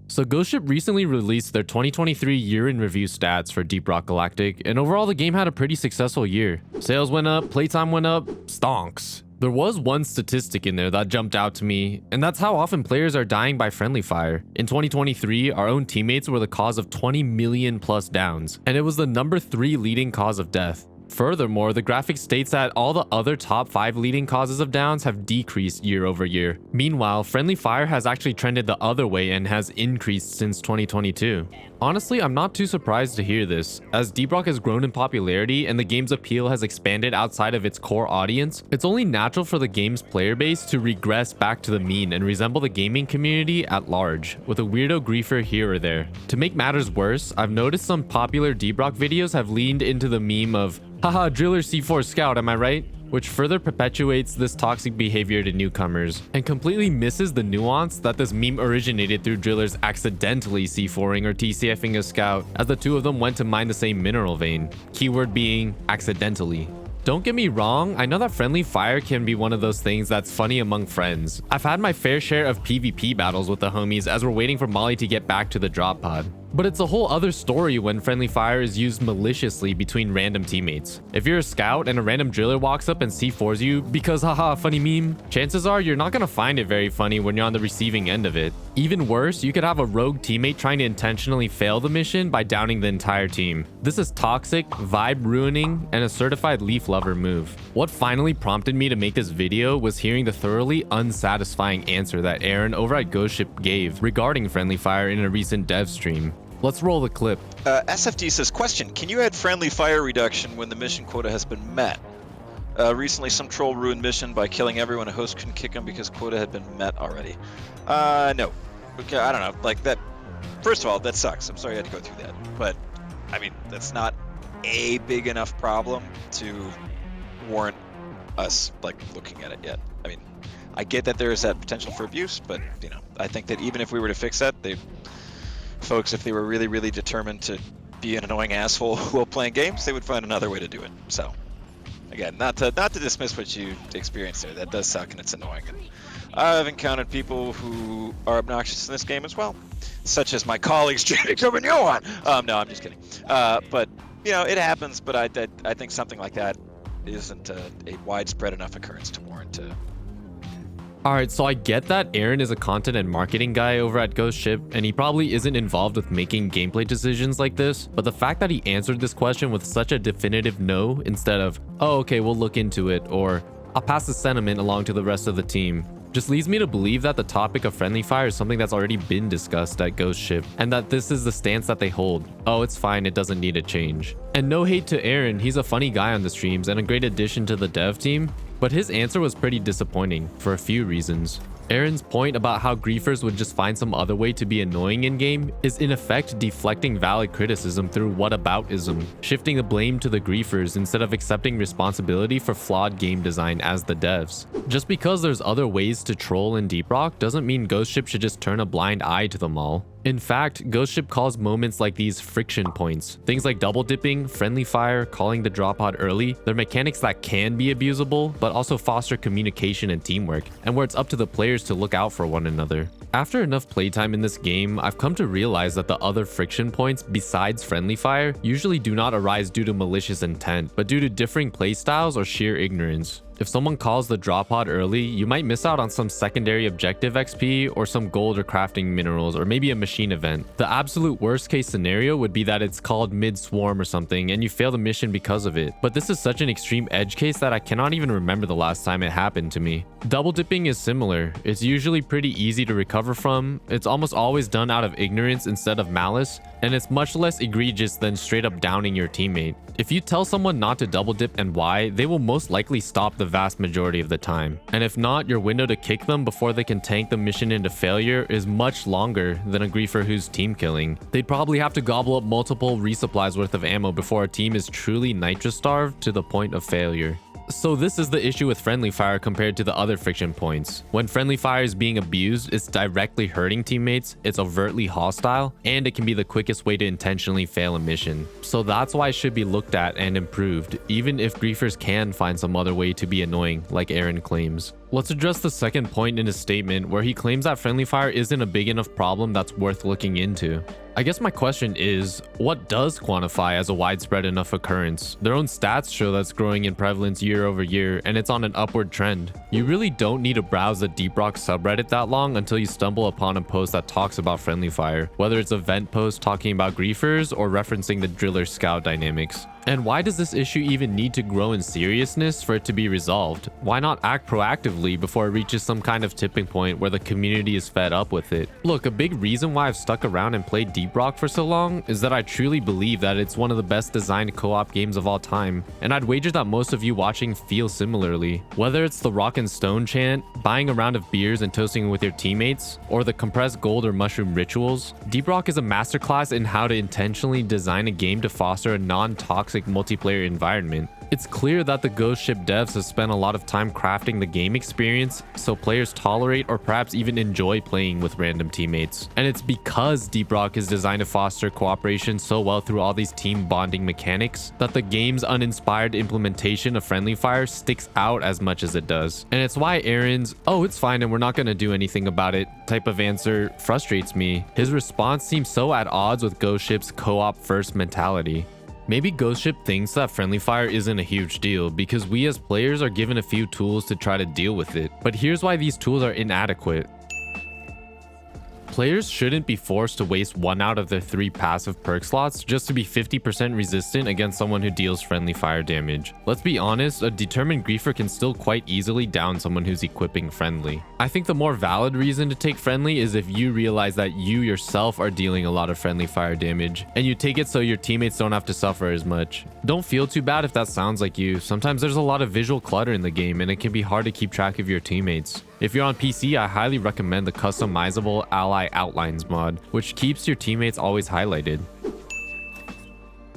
So Ghost Ship recently released their 2023 year-in review stats for Deep Rock Galactic, and overall the game had a pretty successful year. Sales went up, playtime went up, stonks. There was one statistic in there that jumped out to me, and that's how often players are dying by friendly fire. In 2023, our own teammates were the cause of 20 million plus downs, and it was the number 3 leading cause of death. Furthermore, the graphic states that all the other top 5 leading causes of downs have decreased year over year. Meanwhile, friendly fire has actually trended the other way and has increased since 2022. Honestly, I'm not too surprised to hear this. As Deep Rock has grown in popularity and the game's appeal has expanded outside of its core audience, it's only natural for the game's player base to regress back to the mean and resemble the gaming community at large, with a weirdo griefer here or there. To make matters worse, I've noticed some popular Deep Rock videos have leaned into the meme of, haha, driller C4 scout, am I right? Which further perpetuates this toxic behavior to newcomers, and completely misses the nuance that this meme originated through drillers accidentally C4ing or TCFing a scout, as the two of them went to mine the same mineral vein. Keyword being accidentally. Don't get me wrong, I know that friendly fire can be one of those things that's funny among friends. I've had my fair share of PvP battles with the homies as we're waiting for Molly to get back to the drop pod. But it's a whole other story when friendly fire is used maliciously between random teammates. If you're a scout and a random driller walks up and C4s you because haha funny meme, chances are you're not gonna find it very funny when you're on the receiving end of it. Even worse, you could have a rogue teammate trying to intentionally fail the mission by downing the entire team. This is toxic, vibe ruining, and a certified leaf lover move. What finally prompted me to make this video was hearing the thoroughly unsatisfying answer that Aaron over at Ghost Ship gave regarding friendly fire in a recent dev stream. Let's roll the clip. SFD says, question, can you add friendly fire reduction when the mission quota has been met? Recently, some troll ruined mission by killing everyone. A host couldn't kick him because quota had been met already. No. Okay, I don't know. Like that. First of all, that sucks. I'm sorry you had to go through that. But, I mean, that's not a big enough problem to warrant us, like, looking at it yet. I mean, I get that there is that potential for abuse, but, you know, I think that even if we were to fix that, folks, if they were really, really determined to be an annoying asshole while playing games, they would find another way to do it. So, again, not to dismiss what you experienced there. That does suck and it's annoying. And I've encountered people who are obnoxious in this game as well, such as my colleagues Jacob and Johan. No, I'm just kidding. But you know, it happens. But I think something like that isn't a widespread enough occurrence to warrant. Alright, so I get that Aaron is a content and marketing guy over at Ghost Ship, and he probably isn't involved with making gameplay decisions like this, but the fact that he answered this question with such a definitive no instead of, oh okay, we'll look into it, or I'll pass the sentiment along to the rest of the team, just leads me to believe that the topic of friendly fire is something that's already been discussed at Ghost Ship, and that this is the stance that they hold. Oh, it's fine, it doesn't need a change. And no hate to Aaron, he's a funny guy on the streams and a great addition to the dev team, but his answer was pretty disappointing for a few reasons. Aaron's point about how griefers would just find some other way to be annoying in-game is in effect deflecting valid criticism through whataboutism, shifting the blame to the griefers instead of accepting responsibility for flawed game design as the devs. Just because there's other ways to troll in Deep Rock doesn't mean Ghost Ship should just turn a blind eye to them all. In fact, Ghost Ship calls moments like these friction points. Things like double dipping, friendly fire, calling the drop pod early, they're mechanics that can be abusable, but also foster communication and teamwork, and where it's up to the players to look out for one another. After enough playtime in this game, I've come to realize that the other friction points besides friendly fire usually do not arise due to malicious intent, but due to differing playstyles or sheer ignorance. If someone calls the drop pod early, you might miss out on some secondary objective XP or some gold or crafting minerals or maybe a machine event. The absolute worst case scenario would be that it's called mid-swarm or something and you fail the mission because of it. But this is such an extreme edge case that I cannot even remember the last time it happened to me. Double dipping is similar. It's usually pretty easy to recover from, it's almost always done out of ignorance instead of malice, and it's much less egregious than straight up downing your teammate. If you tell someone not to double dip and why, they will most likely stop the vast majority of the time. And if not, your window to kick them before they can tank the mission into failure is much longer than a griefer who's team killing. They'd probably have to gobble up multiple resupplies worth of ammo before a team is truly nitro starved to the point of failure. So this is the issue with friendly fire compared to the other friction points. When friendly fire is being abused, it's directly hurting teammates, it's overtly hostile, and it can be the quickest way to intentionally fail a mission. So that's why it should be looked at and improved, even if griefers can find some other way to be annoying, like Aaron claims. Let's address the second point in his statement where he claims that friendly fire isn't a big enough problem that's worth looking into. I guess my question is, what does quantify as a widespread enough occurrence? Their own stats show that's growing in prevalence year over year, and it's on an upward trend. You really don't need to browse the Deep Rock subreddit that long until you stumble upon a post that talks about friendly fire, whether it's a vent post talking about griefers or referencing the driller scout dynamics. And why does this issue even need to grow in seriousness for it to be resolved? Why not act proactively before it reaches some kind of tipping point where the community is fed up with it? Look, a big reason why I've stuck around and played Deep Rock for so long is that I truly believe that it's one of the best designed co-op games of all time, and I'd wager that most of you watching feel similarly. Whether it's the rock and stone chant, buying a round of beers and toasting with your teammates, or the compressed gold or mushroom rituals, Deep Rock is a masterclass in how to intentionally design a game to foster a non-toxic multiplayer environment. It's clear that the Ghost Ship devs have spent a lot of time crafting the game experience so players tolerate or perhaps even enjoy playing with random teammates. And it's because Deep Rock is designed to foster cooperation so well through all these team bonding mechanics that the game's uninspired implementation of friendly fire sticks out as much as it does. And it's why Aaron's, "Oh, it's fine and we're not going to do anything about it" type of answer frustrates me. His response seems so at odds with Ghost Ship's co-op first mentality. Maybe Ghost Ship thinks that friendly fire isn't a huge deal because we as players are given a few tools to try to deal with it. But here's why these tools are inadequate. Players shouldn't be forced to waste 1 out of their 3 passive perk slots just to be 50% resistant against someone who deals friendly fire damage. Let's be honest, a determined griefer can still quite easily down someone who's equipping friendly. I think the more valid reason to take friendly is if you realize that you yourself are dealing a lot of friendly fire damage, and you take it so your teammates don't have to suffer as much. Don't feel too bad if that sounds like you. Sometimes there's a lot of visual clutter in the game and it can be hard to keep track of your teammates. If you're on PC, I highly recommend the customizable Ally Outlines mod, which keeps your teammates always highlighted.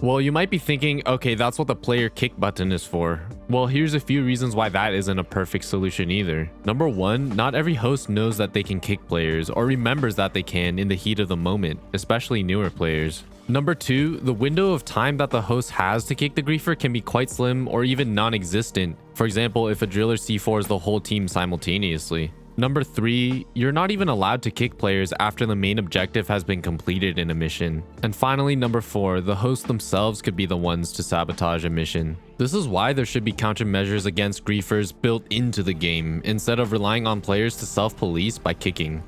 Well, you might be thinking, okay, that's what the player kick button is for. Well, here's a few reasons why that isn't a perfect solution either. Number 1, not every host knows that they can kick players or remembers that they can in the heat of the moment, especially newer players. Number 2, the window of time that the host has to kick the griefer can be quite slim or even non-existent. For example, if a driller C4s the whole team simultaneously. Number 3, you're not even allowed to kick players after the main objective has been completed in a mission. And finally, number 4, the hosts themselves could be the ones to sabotage a mission. This is why there should be countermeasures against griefers built into the game, instead of relying on players to self-police by kicking.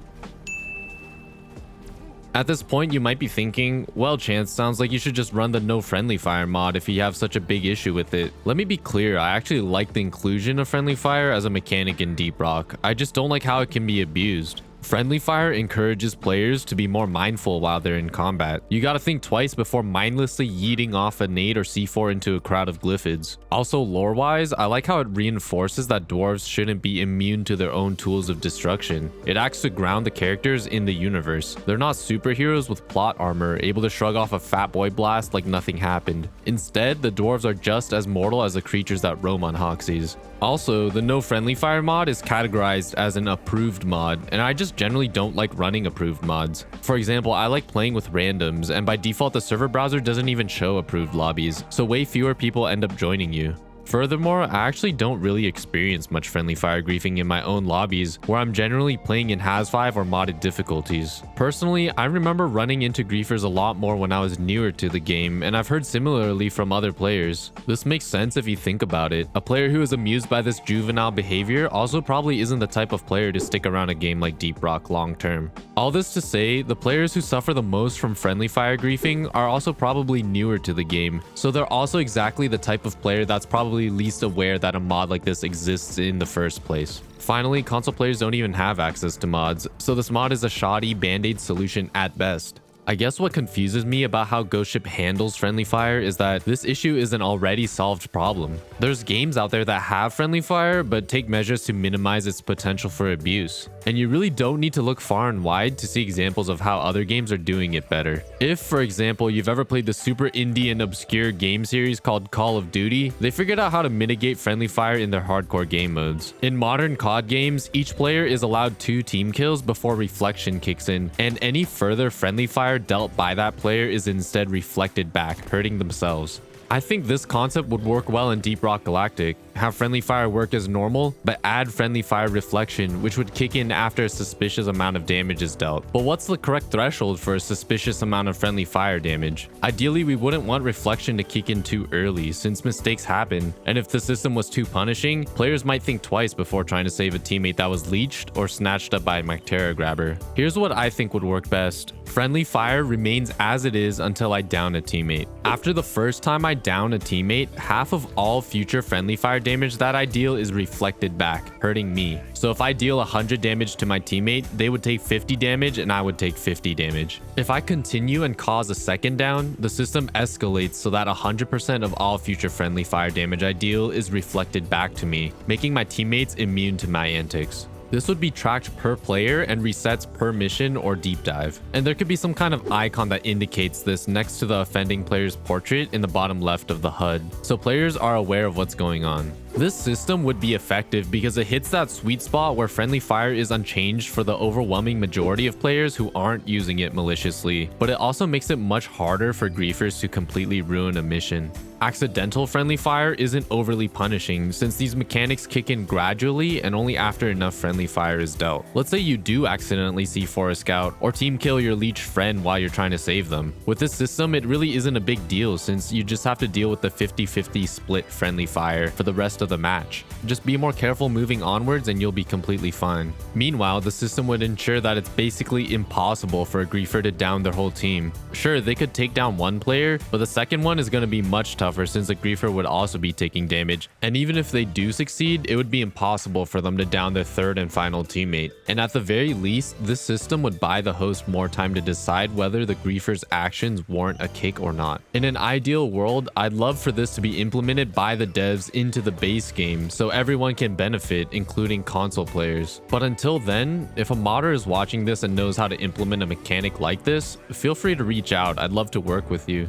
At this point, you might be thinking, well, Chance, sounds like you should just run the no friendly fire mod if you have such a big issue with it. Let me be clear, I actually like the inclusion of friendly fire as a mechanic in Deep Rock. I just don't like how it can be abused. Friendly fire encourages players to be more mindful while they're in combat. You gotta think twice before mindlessly yeeting off a nade or C4 into a crowd of glyphids. Also, lore-wise, I like how it reinforces that dwarves shouldn't be immune to their own tools of destruction. It acts to ground the characters in the universe. They're not superheroes with plot armor, able to shrug off a fat boy blast like nothing happened. Instead, the dwarves are just as mortal as the creatures that roam on Hoxies. Also, the no friendly fire mod is categorized as an approved mod, and I just generally don't like running approved mods. For example, I like playing with randoms, and by default the server browser doesn't even show approved lobbies, so way fewer people end up joining you. Furthermore, I actually don't really experience much friendly fire griefing in my own lobbies, where I'm generally playing in Has5 or modded difficulties. Personally, I remember running into griefers a lot more when I was newer to the game, and I've heard similarly from other players. This makes sense if you think about it. A player who is amused by this juvenile behavior also probably isn't the type of player to stick around a game like Deep Rock long term. All this to say, the players who suffer the most from friendly fire griefing are also probably newer to the game, so they're also exactly the type of player that's probably least aware that a mod like this exists in the first place. Finally, console players don't even have access to mods, so this mod is a shoddy band-aid solution at best. I guess what confuses me about how Ghost Ship handles friendly fire is that this issue is an already solved problem. There's games out there that have friendly fire, but take measures to minimize its potential for abuse. And you really don't need to look far and wide to see examples of how other games are doing it better. If, for example, you've ever played the super indie and obscure game series called Call of Duty, they figured out how to mitigate friendly fire in their hardcore game modes. In modern COD games, each player is allowed 2 team kills before reflection kicks in, and any further friendly fire dealt by that player is instead reflected back, hurting themselves. I think this concept would work well in Deep Rock Galactic. Have friendly fire work as normal, but add friendly fire reflection, which would kick in after a suspicious amount of damage is dealt. But what's the correct threshold for a suspicious amount of friendly fire damage? Ideally, we wouldn't want reflection to kick in too early, since mistakes happen, and if the system was too punishing, players might think twice before trying to save a teammate that was leeched or snatched up by a Mactera grabber. Here's what I think would work best. Friendly fire remains as it is until I down a teammate. After the first time I down a teammate, half of all future friendly fire damage that I deal is reflected back, hurting me. So if I deal 100 damage to my teammate, they would take 50 damage and I would take 50 damage. If I continue and cause a second down, the system escalates so that 100% of all future friendly fire damage I deal is reflected back to me, making my teammates immune to my antics. This would be tracked per player and resets per mission or deep dive. And there could be some kind of icon that indicates this next to the offending player's portrait in the bottom left of the HUD, so players are aware of what's going on. This system would be effective because it hits that sweet spot where friendly fire is unchanged for the overwhelming majority of players who aren't using it maliciously, but it also makes it much harder for griefers to completely ruin a mission. Accidental friendly fire isn't overly punishing since these mechanics kick in gradually and only after enough friendly fire is dealt. Let's say you do accidentally C4 a scout or team kill your leech friend while you're trying to save them. With this system, it really isn't a big deal since you just have to deal with the 50-50 split friendly fire for the rest of the match. Just be more careful moving onwards and you'll be completely fine. Meanwhile, the system would ensure that it's basically impossible for a griefer to down their whole team. Sure, they could take down one player, but the second one is going to be much tougher since the griefer would also be taking damage, and even if they do succeed, it would be impossible for them to down their third and final teammate. And at the very least, this system would buy the host more time to decide whether the griefer's actions warrant a kick or not. In an ideal world, I'd love for this to be implemented by the devs into the base game so everyone can benefit, including console players. But until then, if a modder is watching this and knows how to implement a mechanic like this, feel free to reach out. I'd love to work with you.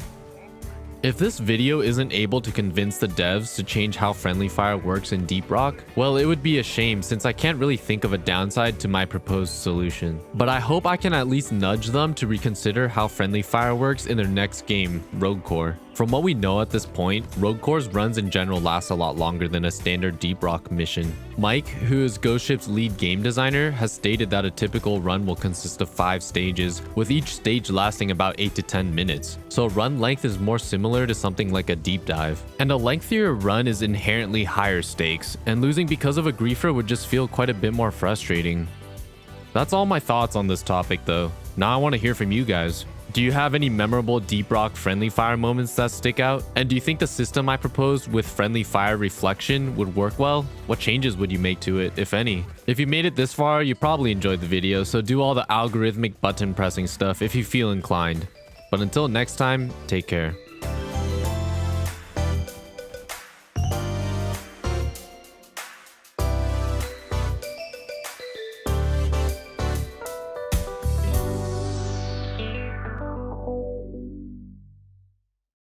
If this video isn't able to convince the devs to change how friendly fire works in Deep Rock, well, it would be a shame since I can't really think of a downside to my proposed solution. But I hope I can at least nudge them to reconsider how friendly fire works in their next game, Rogue Core. From what we know at this point, Rogue Core's runs in general last a lot longer than a standard Deep Rock mission. Mike, who is Ghost Ship's lead game designer, has stated that a typical run will consist of 5 stages, with each stage lasting about 8 to 10 minutes. So a run length is more similar to something like a deep dive. And a lengthier run is inherently higher stakes, and losing because of a griefer would just feel quite a bit more frustrating. That's all my thoughts on this topic though. Now I want to hear from you guys. Do you have any memorable Deep Rock friendly fire moments that stick out? And do you think the system I proposed with friendly fire reflection would work well? What changes would you make to it, if any? If you made it this far, you probably enjoyed the video, so do all the algorithmic button pressing stuff if you feel inclined. But until next time, take care.